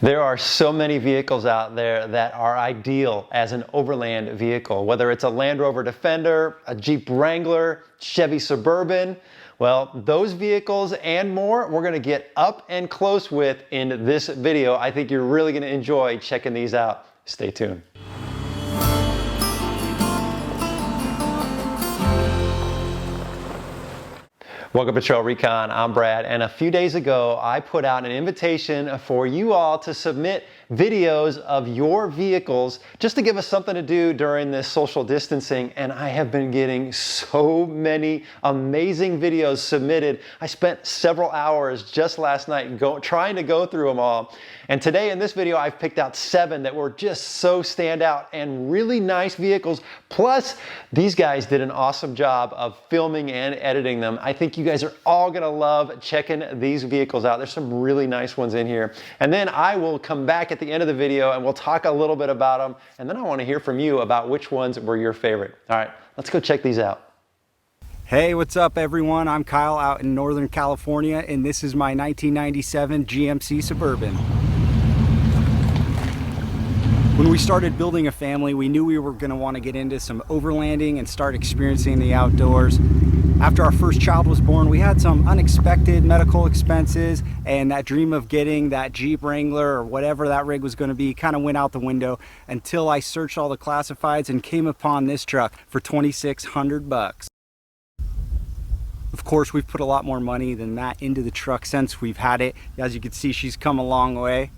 There are so many vehicles out there that are ideal as an overland vehicle, whether it's a Land Rover Defender, a Jeep Wrangler, Chevy Suburban. Well, those vehicles and more we're going to get up and close with in this video. I think you're really going to enjoy checking these out. Stay tuned. Welcome to Trail Recon, I'm Brad, and a few days ago I put out an invitation for you all to submit videos of your vehicles just to give us something to do during this social distancing, and I have been getting so many amazing videos submitted. I spent several hours just last night trying to go through them all, and today in this video I've picked out 7 that were just so stand out and really nice vehicles. Plus, these guys did an awesome job of filming and editing them. I think you guys are all gonna love checking these vehicles out. There's some really nice ones in here. And then I will come back at the end of the video and we'll talk a little bit about them. And then I wanna hear from you about which ones were your favorite. All right, let's go check these out. Hey, what's up everyone? I'm Kyle out in Northern California, and this is my 1997 GMC Suburban. When we started building a family, we knew we were going to want to get into some overlanding and start experiencing the outdoors. After our first child was born, we had some unexpected medical expenses, and that dream of getting that Jeep Wrangler or whatever that rig was going to be kind of went out the window until I searched all the classifieds and came upon this truck for $2,600. Of course, we've put a lot more money than that into the truck since we've had it. As you can see, she's come a long way.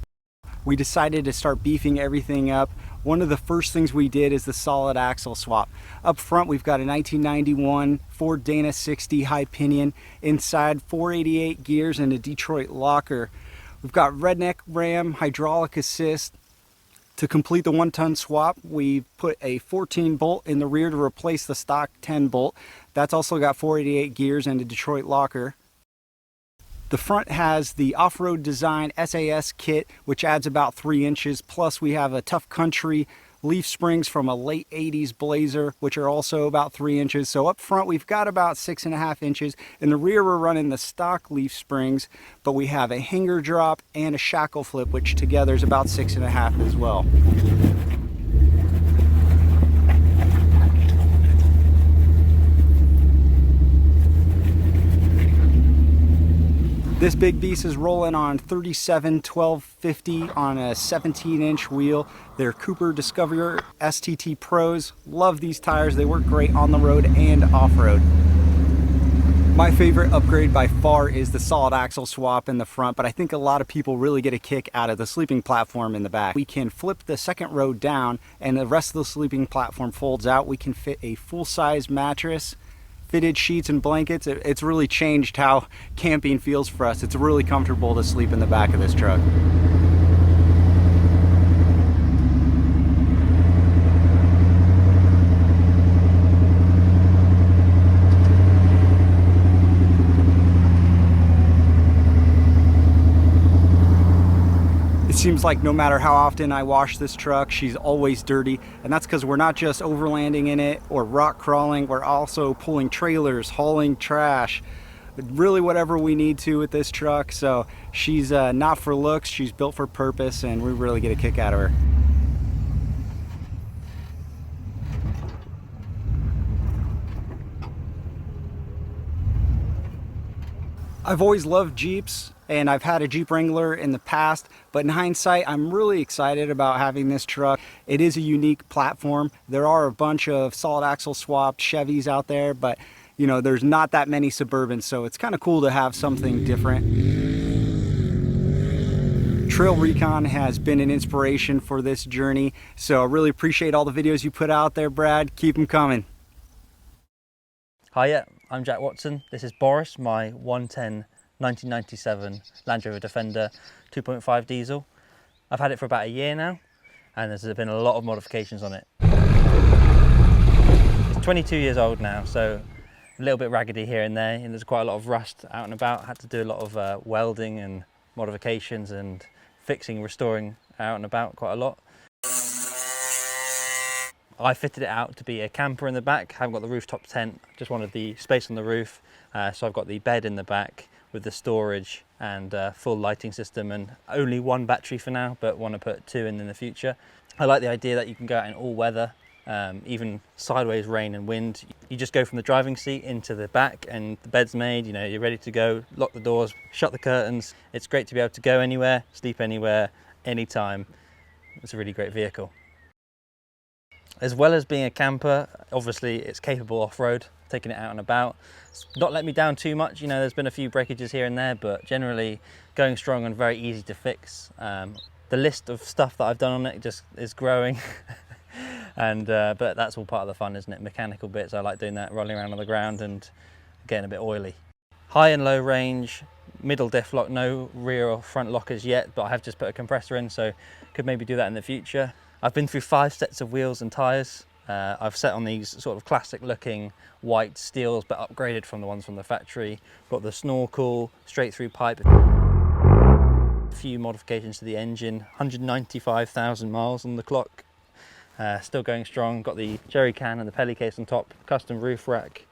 We decided to start beefing everything up. One of the first things we did is the solid axle swap. Up front, we've got a 1991 Ford Dana 60 high pinion. Inside, 488 gears and a Detroit locker. We've got redneck ram hydraulic assist. To complete the 1-ton swap, we put a 14 bolt in the rear to replace the stock 10 bolt. That's also got 488 gears and a Detroit locker. The front has the off-road design SAS kit, which adds about 3 inches. Plus we have a Tough Country leaf springs from a late 80s Blazer, which are also about 3 inches. So up front we've got about 6.5 inches. In the rear we're running the stock leaf springs, but we have a hanger drop and a shackle flip, which together is about 6.5 as well. This big beast is rolling on 37 1250 on a 17-inch wheel. They're Cooper Discoverer STT Pros. Love these tires. They work great on the road and off-road. My favorite upgrade by far is the solid axle swap in the front, but I think a lot of people really get a kick out of the sleeping platform in the back. We can flip the second row down and the rest of the sleeping platform folds out. We can fit a full-size mattress, fitted sheets and blankets. It's really changed how camping feels for us. It's really comfortable to sleep in the back of this truck. It seems like no matter how often I wash this truck, she's always dirty, and that's because we're not just overlanding in it or rock crawling, we're also pulling trailers, hauling trash, really whatever we need to with this truck. So she's not for looks, she's built for purpose, and we really get a kick out of her. I've always loved Jeeps, and I've had a Jeep Wrangler in the past, but in hindsight, I'm really excited about having this truck. It is a unique platform. There are a bunch of solid axle swapped Chevys out there, but you know, there's not that many Suburbans, so it's kind of cool to have something different. Trail Recon has been an inspiration for this journey, so I really appreciate all the videos you put out there, Brad. Keep them coming. Hiya, I'm Jack Watson. This is Boris, my 110 1997 Land Rover Defender 2.5 diesel. I've had it for about a year now, and there's been a lot of modifications on it. It's 22 years old now, so a little bit raggedy here and there, and there's quite a lot of rust out and about. I had to do a lot of welding and modifications and fixing, restoring out and about quite a lot. I fitted it out to be a camper in the back. I haven't got the rooftop tent, just wanted the space on the roof. So I've got the bed in the back with the storage and full lighting system, and only one battery for now, but want to put 2 in the future. I like the idea that you can go out in all weather, even sideways rain and wind. You just go from the driving seat into the back and the bed's made, you know, you're ready to go, lock the doors, shut the curtains. It's great to be able to go anywhere, sleep anywhere, anytime. It's a really great vehicle. As well as being a camper, obviously it's capable off-road, taking it out and about. It's not let me down too much, you know, there's been a few breakages here and there, but generally going strong and very easy to fix. The list of stuff that I've done on it just is growing. And but that's all part of the fun, isn't it? Mechanical bits, I like doing that, rolling around on the ground and getting a bit oily. High and low range, middle diff lock, no rear or front lockers yet, but I have just put a compressor in, so could maybe do that in the future. I've been through 5 sets of wheels and tyres. I've set on these sort of classic looking white steels, but upgraded from the ones from the factory. Got the snorkel, straight through pipe. A few modifications to the engine, 195,000 miles on the clock. Still going strong. Got the jerry can and the pelly case on top, custom roof rack.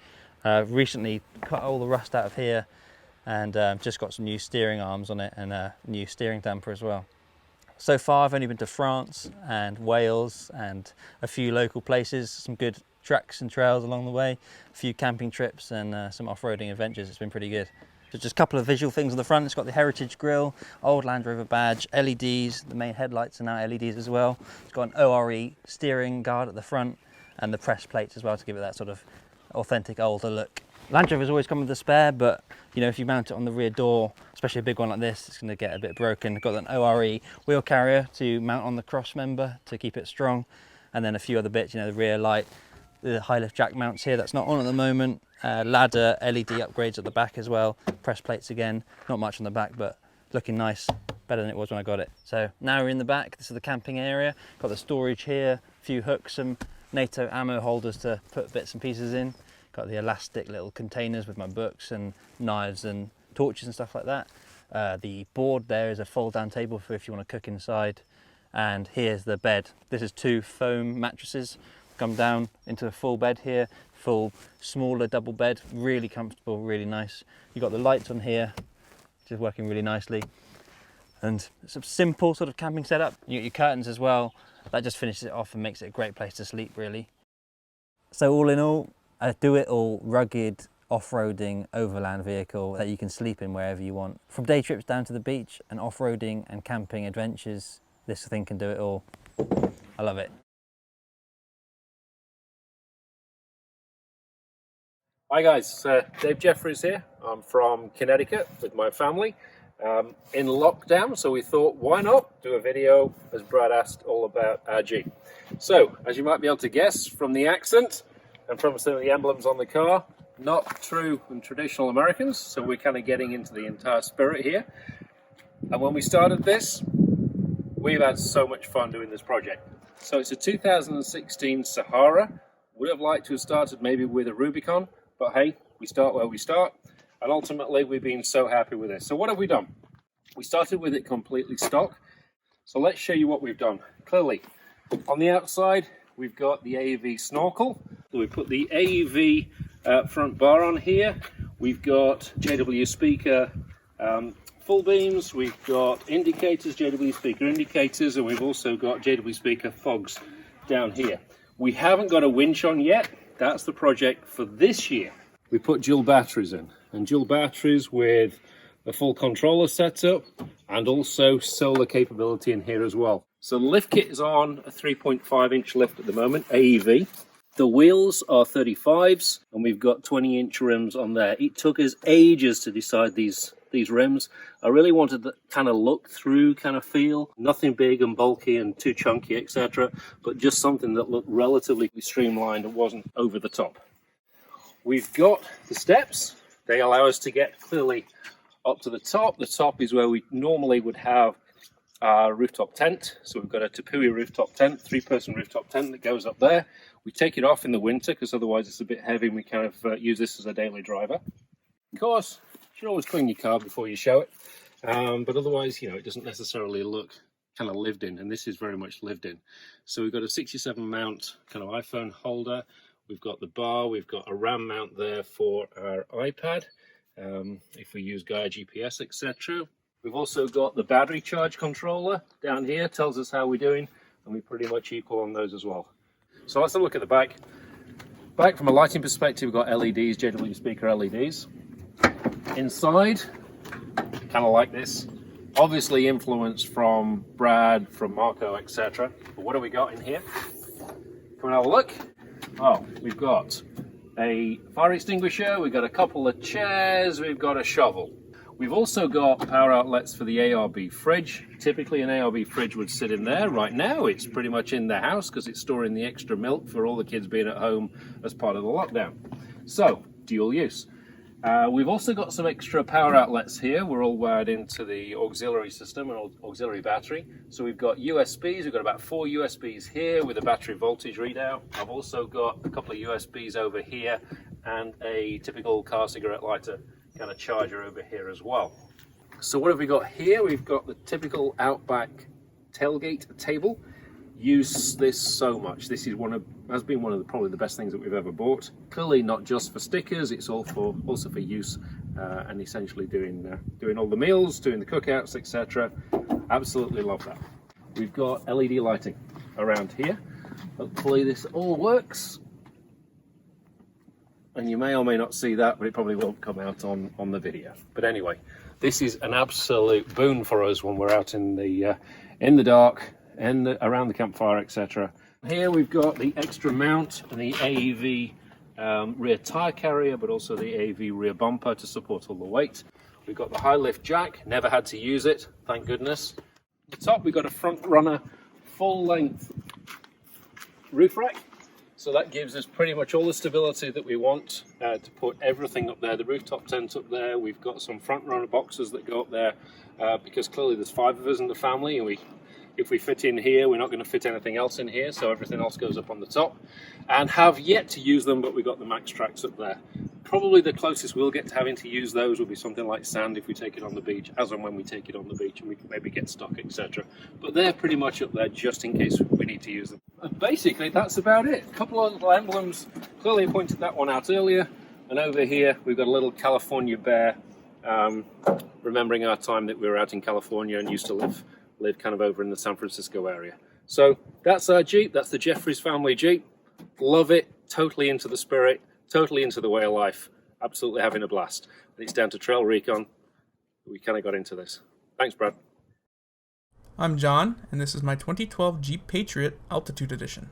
Recently cut all the rust out of here, and just got some new steering arms on it and a new steering damper as well. So far I've only been to France and Wales and a few local places, some good tracks and trails along the way, a few camping trips and some off-roading adventures. It's been pretty good. So just a couple of visual things on the front. It's got the heritage grille, old Land Rover badge, LEDs, the main headlights are now LEDs as well. It's got an ORE steering guard at the front and the press plates as well to give it that sort of authentic older look. Land Rover's always come with a spare, but you know, if you mount it on the rear door, especially a big one like this, it's going to get a bit broken. Got an ORE wheel carrier to mount on the cross member to keep it strong, and then a few other bits, you know, the rear light, the high lift jack mounts here, that's not on at the moment, ladder, LED upgrades at the back as well, press plates again, not much on the back, but looking nice, better than it was when I got it. So now we're in the back, this is the camping area, got the storage here, a few hooks, some NATO ammo holders to put bits and pieces in. Got the elastic little containers with my books and knives and torches and stuff like that. The board there is a fold down table for if you want to cook inside. And here's the bed. This is 2 foam mattresses. Come down into a full bed here, full smaller double bed, really comfortable, really nice. You've got the lights on here, which is working really nicely. And it's a simple sort of camping setup. You get your curtains as well. That just finishes it off and makes it a great place to sleep, really. So all in all, a do-it-all, rugged, off-roading, overland vehicle that you can sleep in wherever you want. From day trips down to the beach and off-roading and camping adventures, this thing can do it all. I love it. Hi guys, Dave Jefferies here. I'm from Connecticut with my family in lockdown, so we thought why not do a video, as Brad asked, all about our Jeep. So, as you might be able to guess from the accent and from some of the emblems on the car, not true and traditional Americans, so we're kind of getting into the entire spirit here. And when we started this, we've had so much fun doing this project. So it's a 2016 Sahara. Would have liked to have started maybe with a Rubicon, but hey, we start where we start. And ultimately, we've been so happy with this. So what have we done? We started with it completely stock. So let's show you what we've done. Clearly, on the outside, we've got the AEV snorkel. So we put the AEV front bar on here. We've got JW speaker full beams. We've got indicators, JW speaker indicators, and we've also got JW speaker fogs down here. We haven't got a winch on yet. That's the project for this year. We put dual batteries in, and dual batteries with a full controller setup and also solar capability in here as well. So the lift kit is on a 3.5 inch lift at the moment, AEV. The wheels are 35s and we've got 20-inch rims on there. It took us ages to decide these rims. I really wanted the kind of look through kind of feel, nothing big and bulky and too chunky, etc., but just something that looked relatively streamlined and wasn't over the top. We've got the steps. They allow us to get clearly up to the top. The top is where we normally would have our rooftop tent. So we've got a Tepui rooftop tent, 3-person rooftop tent that goes up there. We take it off in the winter because otherwise it's a bit heavy and we kind of use this as a daily driver. Of course, you should always clean your car before you show it. But otherwise, you know, it doesn't necessarily look kind of lived in, and this is very much lived in. So we've got a 67 mount kind of iPhone holder. We've got the bar, we've got a RAM mount there for our iPad. if we use Gaia GPS, etc. We've also got the battery charge controller down here, tells us how we're doing, and we're pretty much equal on those as well. So let's have a look at the back. Back from a lighting perspective, we've got LEDs, JW speaker LEDs. Inside, kind of like this. Obviously influenced from Brad, from Marco, etc. But what have we got in here? Come and have a look. Oh, we've got a fire extinguisher, we've got a couple of chairs, we've got a shovel. We've also got power outlets for the ARB fridge. Typically an ARB fridge would sit in there. Right now it's pretty much in the house because it's storing the extra milk for all the kids being at home as part of the lockdown. So, dual use. We've also got some extra power outlets here. We're all wired into the auxiliary system, an auxiliary battery. So we've got USBs, we've got about 4 USBs here with a battery voltage readout. I've also got a couple of USBs over here and a typical car cigarette lighter kind of charger over here as well. So what have we got here? We've got the typical Outback tailgate table. Use this so much. This is has been one of probably the best things that we've ever bought. Clearly not just for stickers, it's also for use and essentially doing all the meals, doing the cookouts, etc. Absolutely love that. We've got LED lighting around here. Hopefully this all works. And you may or may not see that, but it probably won't come out on the video. But anyway, this is an absolute boon for us when we're out in the dark and around the campfire, etc. Here we've got the extra mount and the AEV rear tire carrier, but also the AEV rear bumper to support all the weight. We've got the high lift jack, never had to use it, thank goodness. At the top we've got a front runner full length roof rack. So that gives us pretty much all the stability that we want to put everything up there. The rooftop tent up there. We've got some front runner boxes that go up there because clearly there's 5 of us in the family, and if we fit in here, we're not going to fit anything else in here, so everything else goes up on the top. And have yet to use them, but we've got the Max Tracks up there. Probably the closest we'll get to having to use those will be something like sand if we take it on the beach, as and when we take it on the beach and we can maybe get stuck, etc. But they're pretty much up there just in case we need to use them. And basically, that's about it. A couple of little emblems. Clearly I pointed that one out earlier. And over here, we've got a little California bear, remembering our time that we were out in California and used to live kind of over in the San Francisco area. So that's our Jeep. That's the Jefferies family Jeep. Love it. Totally into the spirit. Totally into the way of life. Absolutely having a blast. And it's down to trail recon. We kind of got into this. Thanks, Brad. I'm John, and this is my 2012 Jeep Patriot Altitude Edition.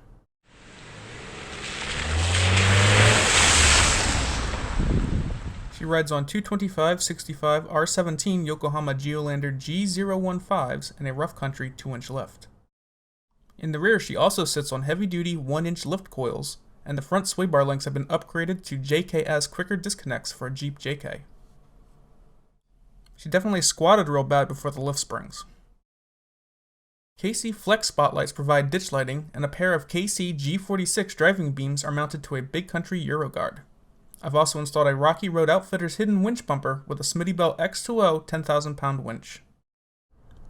She rides on 225/65 R17 Yokohama Geolander G015s and a rough country 2-inch lift. In the rear, she also sits on heavy-duty 1-inch lift coils, and the front sway bar links have been upgraded to JKS quicker disconnects for a Jeep JK. She definitely squatted real bad before the lift springs. KC Flex spotlights provide ditch lighting, and a pair of KC G46 driving beams are mounted to a Big Country Euroguard. I've also installed a Rocky Road Outfitters hidden winch bumper with a Smittybilt X2O 10,000-pound winch.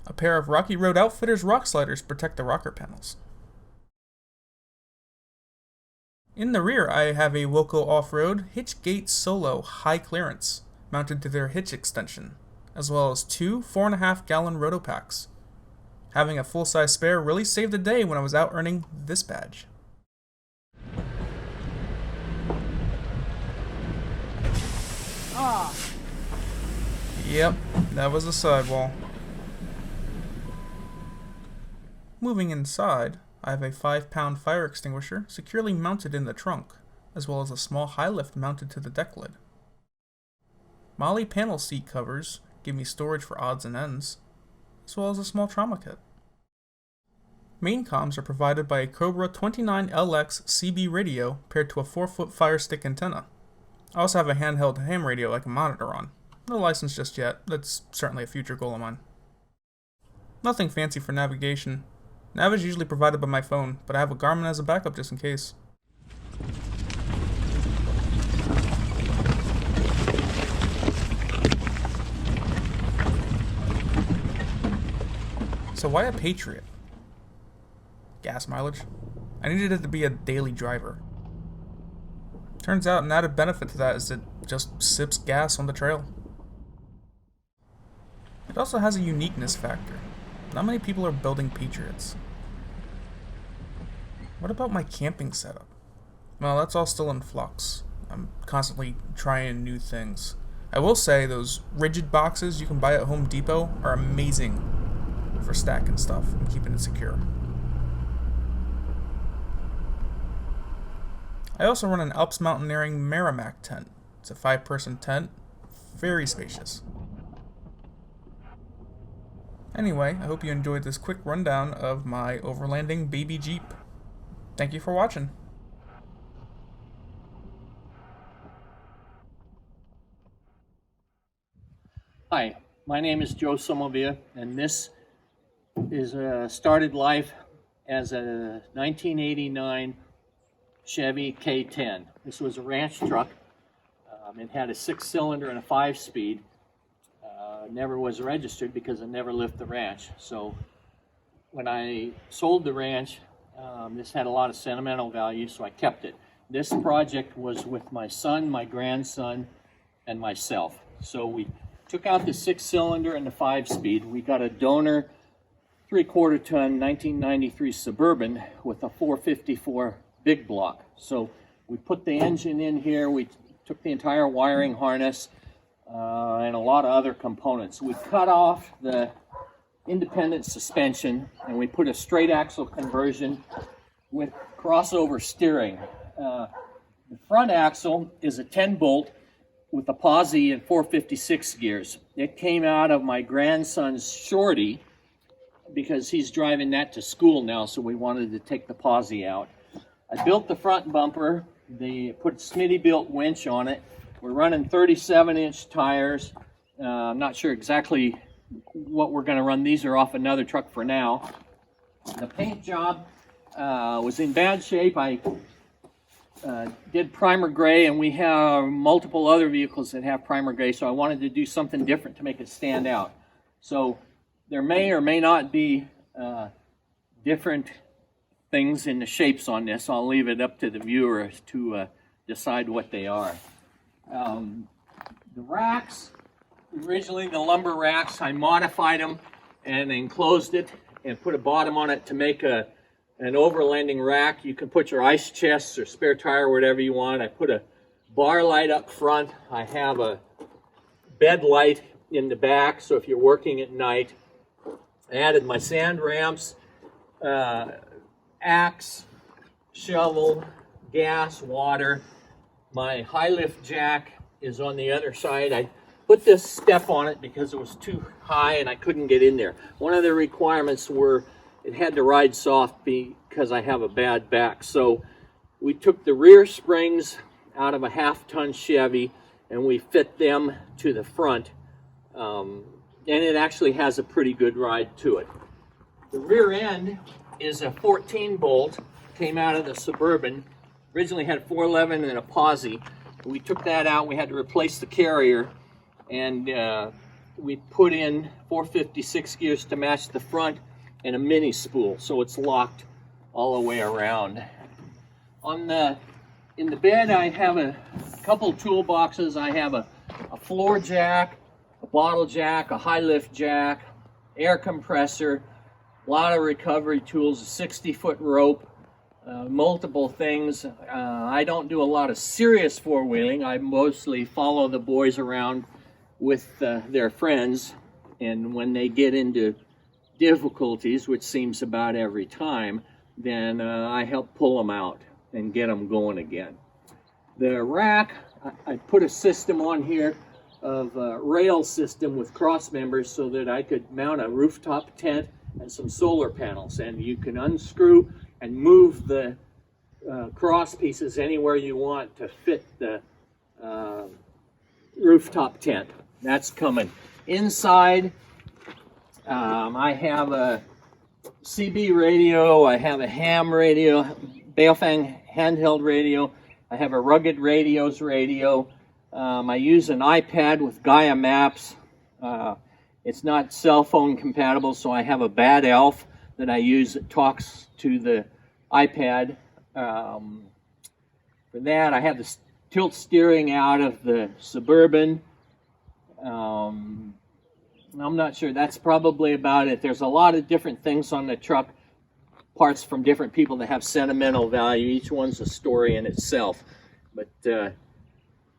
A pair of Rocky Road Outfitters rock sliders protect the rocker panels. In the rear, I have a Wilco Off-Road Hitchgate Solo high clearance mounted to their hitch extension, as well as 2 4.5-gallon Rotopacks. Having a full-size spare really saved the day when I was out earning this badge. Yep, that was a sidewall. Moving inside, I have a 5-pound fire extinguisher securely mounted in the trunk, as well as a small high lift mounted to the deck lid. Molly panel seat covers give me storage for odds and ends, as well as a small trauma kit. Main comms are provided by a Cobra 29LX CB radio paired to a 4-foot Fire Stick antenna. I also have a handheld ham radio I can monitor on. No license just yet, that's certainly a future goal of mine. Nothing fancy for navigation. Nav is usually provided by my phone, but I have a Garmin as a backup just in case. So why a Patriot? Gas mileage? I needed it to be a daily driver. Turns out an added benefit to that is it just sips gas on the trail. It also has a uniqueness factor. Not many people are building Patriots. What about my camping setup? Well, that's all still in flux. I'm constantly trying new things. I will say those rigid boxes you can buy at Home Depot are amazing for stacking stuff and keeping it secure. I also run an Alps Mountaineering Merrimack tent. It's a 5-person tent, very spacious. Anyway, I hope you enjoyed this quick rundown of my overlanding baby Jeep. Thank you for watching. Hi, my name is Joe Somavia, and this is started life as a 1989 Chevy K10. This was a ranch truck. It had a 6-cylinder and a 5-speed. Never was registered because it never left the ranch. So when I sold the ranch, this had a lot of sentimental value, so I kept it. This project was with my son, my grandson, and myself. So we took out the 6-cylinder and the 5-speed. We got a donor 3/4 ton 1993 Suburban with a 454 big block. So we put the engine in here, we took the entire wiring harness and a lot of other components. We cut off the independent suspension and we put a straight axle conversion with crossover steering. The front axle is a 10-bolt with a posi and 456 gears. It came out of my grandson's Shorty because he's driving that to school now, so we wanted to take the posi out. I built the front bumper, put a Smitty-built winch on it. We're running 37-inch tires. I'm not sure exactly what we're going to run. These are off another truck for now. The paint job was in bad shape. I did primer gray, and we have multiple other vehicles that have primer gray, so I wanted to do something different to make it stand out. So there may or may not be different things in the shapes on this. I'll leave it up to the viewer to decide what they are. The racks, originally the lumber racks, I modified them and enclosed it and put a bottom on it to make an overlanding rack. You can put your ice chests or spare tire or whatever you want. I put a bar light up front. I have a bed light in the back, so if you're working at night. I added my sand ramps, axe, shovel, gas, water. My high lift jack is on the other side. I put this step on it because it was too high and I couldn't get in there. One of the requirements were it had to ride soft because I have a bad back. So we took the rear springs out of a 1/2-ton Chevy and we fit them to the front. And it actually has a pretty good ride to it. The rear end is a 14-bolt, came out of the Suburban. Originally had 411 and a posi. We took that out, we had to replace the carrier, and we put in 456 gears to match the front and a mini spool, so it's locked all the way around. In the bed I have a couple toolboxes. I have a floor jack, a bottle jack, a high lift jack, air compressor, a lot of recovery tools, a 60-foot rope, multiple things. I don't do a lot of serious four-wheeling. I mostly follow the boys around with their friends, and when they get into difficulties, which seems about every time, then I help pull them out and get them going again. The rack, I put a system on here of a rail system with cross members so that I could mount a rooftop tent and some solar panels, and you can unscrew and move the cross pieces anywhere you want to fit the rooftop tent. That's coming. Inside, I have a CB radio, I have a ham radio, Baofeng handheld radio, I have a Rugged Radios radio. I use an iPad with Gaia Maps. It's not cell phone compatible, so I have a Bad Elf that I use that talks to the iPad. For that, I have the tilt steering out of the Suburban. I'm not sure. That's probably about it. There's a lot of different things on the truck, parts from different people that have sentimental value. Each one's a story in itself. But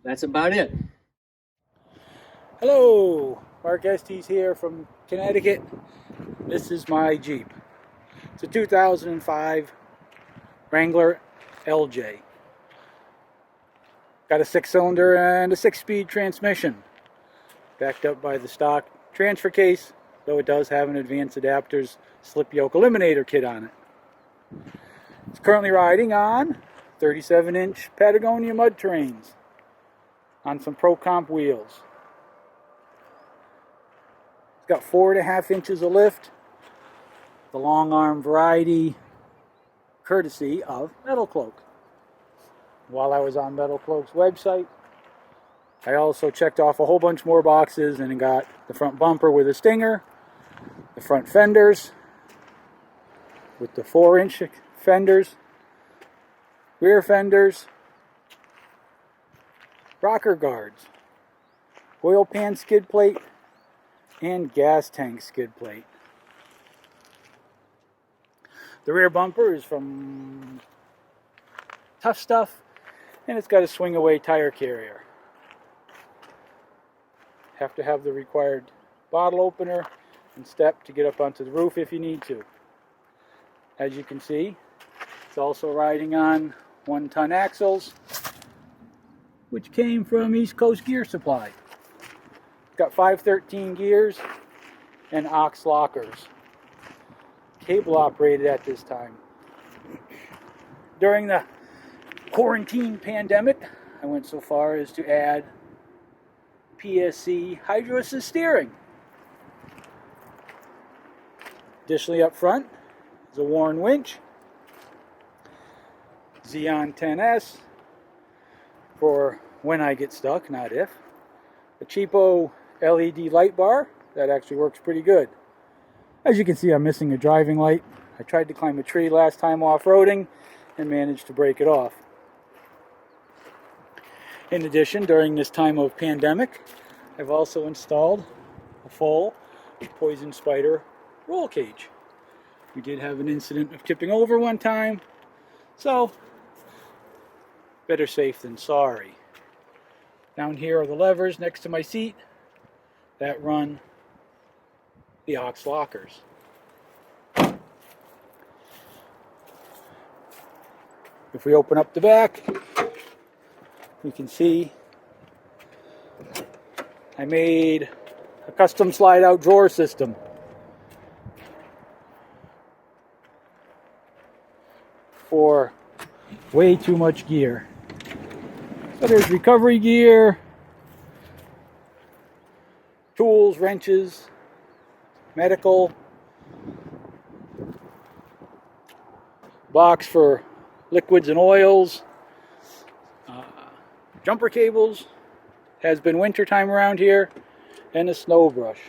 that's about it. Hello, Mark Estes here from Connecticut. This is my Jeep. It's a 2005 Wrangler LJ. Got a 6-cylinder and a 6-speed transmission. Backed up by the stock transfer case, though it does have an Advanced Adapters slip yoke eliminator kit on it. It's currently riding on 37-inch Patagonia mud terrains on some Pro Comp wheels. It's got 4.5 inches of lift, the long arm variety, courtesy of Metal Cloak. While I was on Metal Cloak's website, I also checked off a whole bunch more boxes and got the front bumper with a stinger, the front fenders with the 4-inch fenders, rear fenders, rocker guards, oil pan skid plate, and gas tank skid plate. The rear bumper is from Tough Stuff, and it's got a swing away tire carrier. Have to have the required bottle opener and step to get up onto the roof if you need to. As you can see, it's also riding on 1-ton axles, which came from East Coast Gear Supply. It's got 513 gears and ox lockers. Cable operated at this time. During the quarantine pandemic, I went so far as to add PSC hydro assist steering. Additionally, up front is a Warren winch, Xeon 10S for when I get stuck, not if. A cheapo LED light bar that actually works pretty good. As you can see, I'm missing a driving light. I tried to climb a tree last time off-roading and managed to break it off. In addition, during this time of pandemic, I've also installed a full poison spider roll cage. We did have an incident of tipping over one time, so better safe than sorry. Down here are the levers next to my seat that run the ox lockers. If we open up the back, you can see I made a custom slide-out drawer system. For way too much gear. So there's recovery gear, tools, wrenches, medical, box for liquids and oils, jumper cables, has been winter time around here, and a snow brush.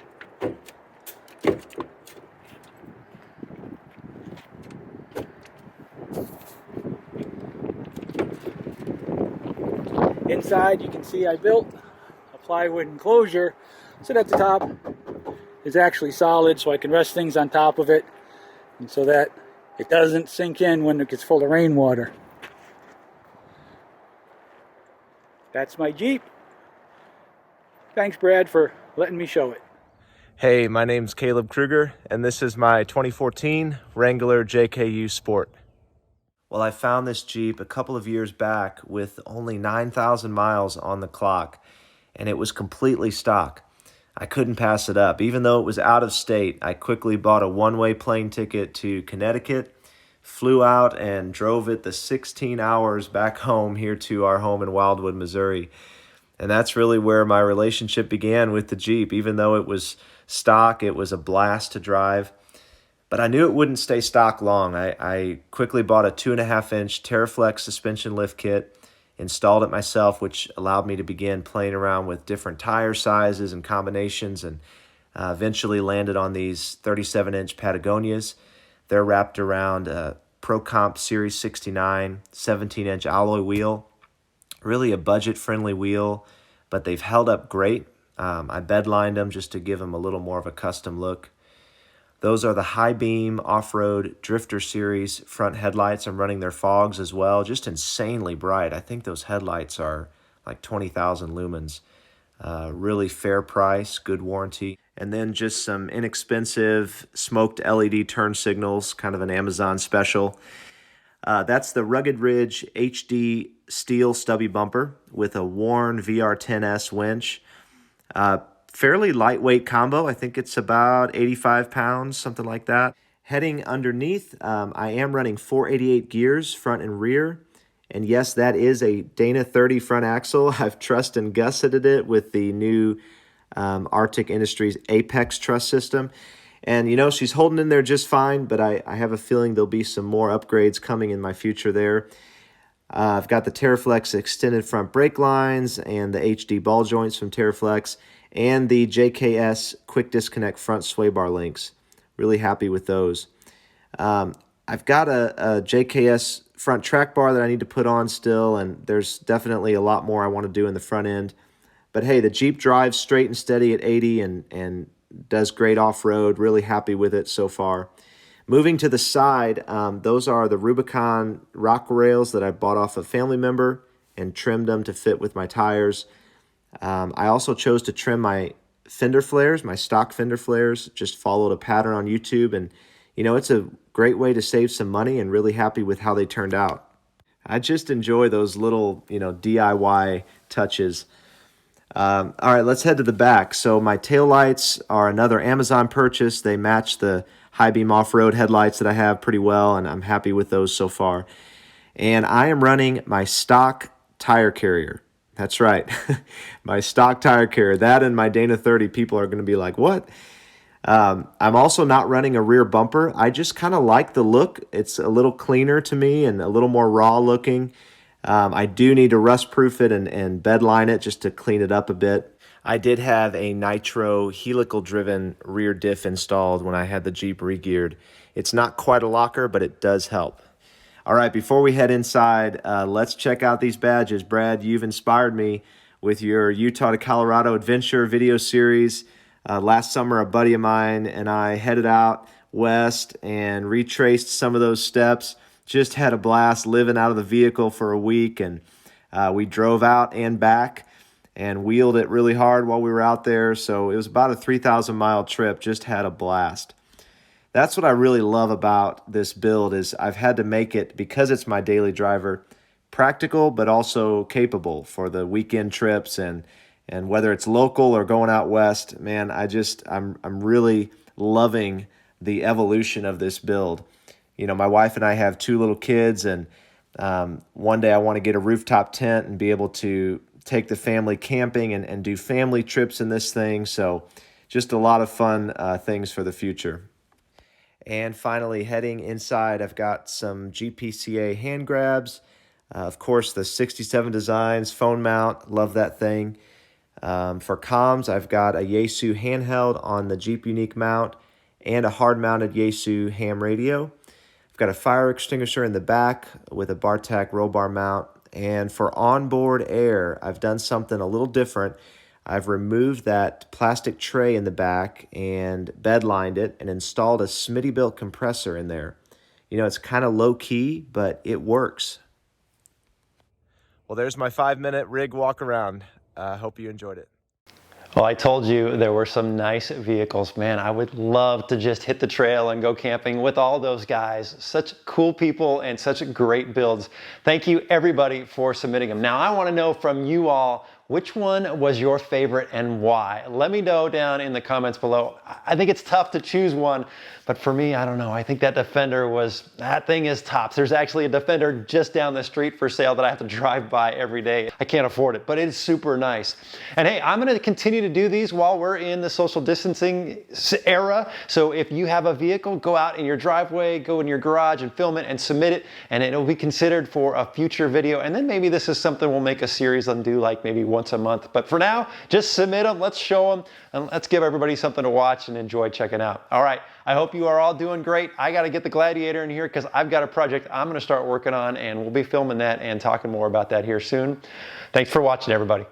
Inside, you can see I built a plywood enclosure so that the top is actually solid, so I can rest things on top of it, and so that it doesn't sink in when it gets full of rainwater. That's my Jeep. Thanks, Brad, for letting me show it. Hey, my name's Caleb Kruger, and this is my 2014 Wrangler JKU Sport. Well, I found this Jeep a couple of years back with only 9,000 miles on the clock, and it was completely stock. I couldn't pass it up. Even though it was out of state, I quickly bought a one-way plane ticket to Connecticut, flew out and drove it the 16 hours back home here to our home in Wildwood, Missouri. And that's really where my relationship began with the Jeep. Even though it was stock, it was a blast to drive. But I knew it wouldn't stay stock long. I quickly bought a 2.5-inch Terraflex suspension lift kit, installed it myself, which allowed me to begin playing around with different tire sizes and combinations, and eventually landed on these 37-inch Patagonias. They're wrapped around a Pro Comp Series 69 17-inch alloy wheel Really a budget-friendly wheel, but they've held up great. I bed-lined them just to give them a little more of a custom look. Those are the high beam off-road Drifter series front headlights. I'm running their fogs as well, just insanely bright. I think those headlights are like 20,000 lumens. Really fair price, good warranty. And then just some inexpensive smoked LED turn signals, kind of an Amazon special. That's the Rugged Ridge HD steel stubby bumper with a worn VR10S winch. Fairly lightweight combo. I think it's about 85 pounds, something like that. Heading underneath, I am running 488 gears, front and rear. And yes, that is a Dana 30 front axle. I've trussed and gusseted it with the new Arctic Industries Apex truss system. And, you know, she's holding in there just fine, but I have a feeling there'll be some more upgrades coming in my future there. I've got the TerraFlex extended front brake lines and the HD ball joints from TerraFlex and the JKS quick disconnect front sway bar links. Really happy with those. I've got a JKS front track bar that I need to put on still, and there's definitely a lot more I want to do in the front end. But hey, the Jeep drives straight and steady at 80 and does great off-road. Really happy with it so far. Moving to the side, those are the Rubicon rock rails that I bought off a family member and trimmed them to fit with my tires. I also chose to trim my fender flares, my stock fender flares. Just followed a pattern on YouTube, and you know, it's a great way to save some money, and really happy with how they turned out. I just enjoy those little, you know, DIY touches. All right, let's head to the back. So my taillights are another Amazon purchase. They match the high beam off-road headlights that I have pretty well, and I'm happy with those so far. And I am running my stock tire carrier. That's right, my stock tire carrier. That and my Dana 30, people are going to be like, what? I'm also not running a rear bumper. I just kind of like the look. It's a little cleaner to me and a little more raw looking. I do need to rust proof it and bed line it just to clean it up a bit. I did have a nitro helical driven rear diff installed when I had the Jeep re-geared. It's not quite a locker, but it does help. All right, before we head inside, let's check out these badges. Brad, you've inspired me with your Utah to Colorado adventure video series. Last summer, a buddy of mine and I headed out west and retraced some of those steps. Just had a blast living out of the vehicle for a week, and we drove out and back and wheeled it really hard while we were out there. So it was about a 3,000-mile trip. Just had a blast. That's what I really love about this build is I've had to make it, because it's my daily driver, practical but also capable for the weekend trips and whether it's local or going out west. Man, I'm really loving the evolution of this build. You know, my wife and I have 2 little kids, and one day I want to get a rooftop tent and be able to take the family camping and do family trips in this thing. So just a lot of fun things for the future. And finally, heading inside, I've got some GPCA hand grabs. Of course, the 67 Designs phone mount. Love that thing. For comms, I've got a Yaesu handheld on the Jeep Unique mount and a hard-mounted Yaesu ham radio. I've got a fire extinguisher in the back with a Bartak roll bar mount. And for onboard air, I've done something a little different. I've removed that plastic tray in the back and bed-lined it and installed a Smitty-built compressor in there. You know, it's kind of low-key, but it works. Well, there's my 5-minute rig walk around. Hope you enjoyed it. Well, I told you there were some nice vehicles. Man, I would love to just hit the trail and go camping with all those guys. Such cool people and such great builds. Thank you, everybody, for submitting them. Now, I want to know from you all, which one was your favorite and why? Let me know down in the comments below. I think it's tough to choose one, but for me, I don't know. I think that Defender that thing is tops. There's actually a Defender just down the street for sale that I have to drive by every day. I can't afford it, but it is super nice. And hey, I'm gonna continue to do these while we're in the social distancing era. So if you have a vehicle, go out in your driveway, go in your garage and film it and submit it, and it'll be considered for a future video. And then maybe this is something we'll make a series and do, like maybe once a month. But for now, just submit them, let's show them, and let's give everybody something to watch and enjoy checking out. All right, I hope you are all doing great. I got to get the Gladiator in here because I've got a project I'm going to start working on, and we'll be filming that and talking more about that here soon. Thanks for watching, everybody.